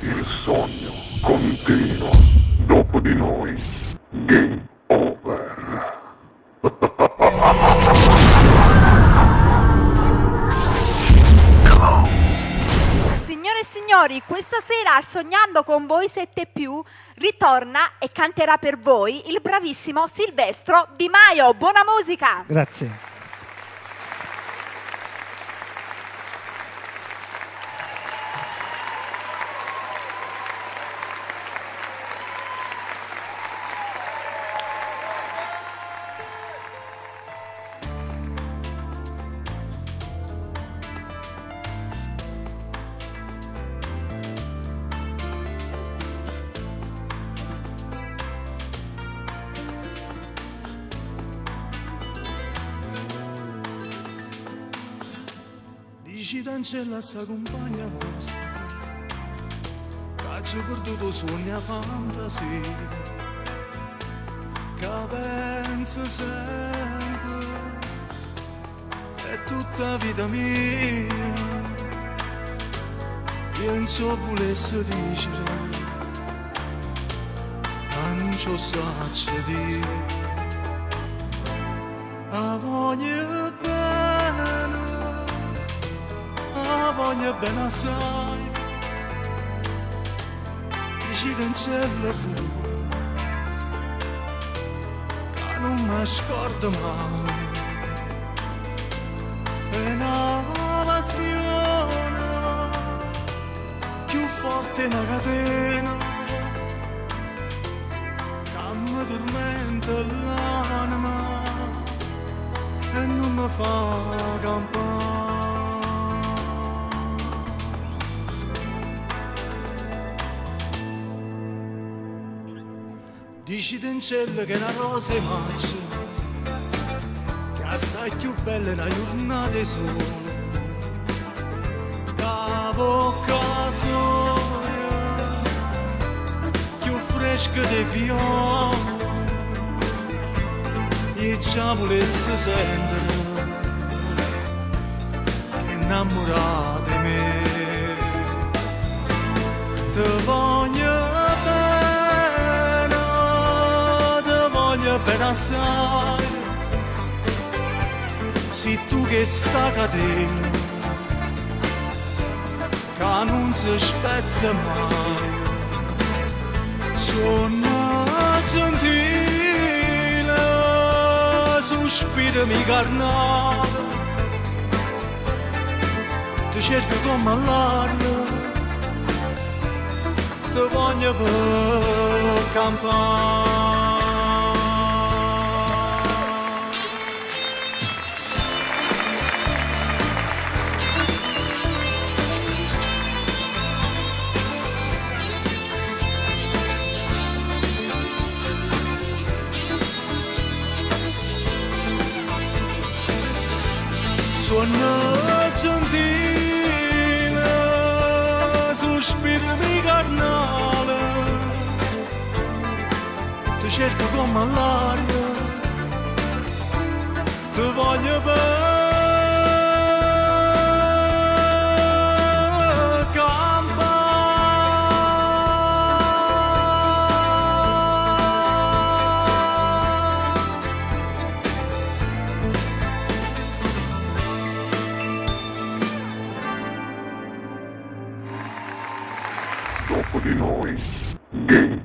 Il sogno continua. Dopo di noi, game over. Signore e signori, questa sera al Sognando con voi 7+, ritorna e canterà per voi il bravissimo Silvestro Di Maio. Buona musica! Grazie. Dici cancella sta compagna vostra che ci ha perduto sogni a fantasia, che pensa sempre è tutta vita mia. Io non so volesse dire, ma non ci so dire. A voglia bene, a voglia bene assai, dici cancella fu, che non mi scordo mai. È una passione più forte una catena che mi tormenta l'anima e non mi fa campare. Dici cancella che una rosa è mancia, che assai più bella è una giornata di sole, da bocca soia, più fresca di viola, e già volesse sentere innamorata di me. Te voglio bene assai, sei tu che sta cadendo, che non si spezza mai. Sono gentile, sospirami carnale, ti cerco come all'aria, ti voglio per campare. Sono gentile, sospirami carnale, ti cerco come all'aria, ti voglio per campare. Dopo di noi, game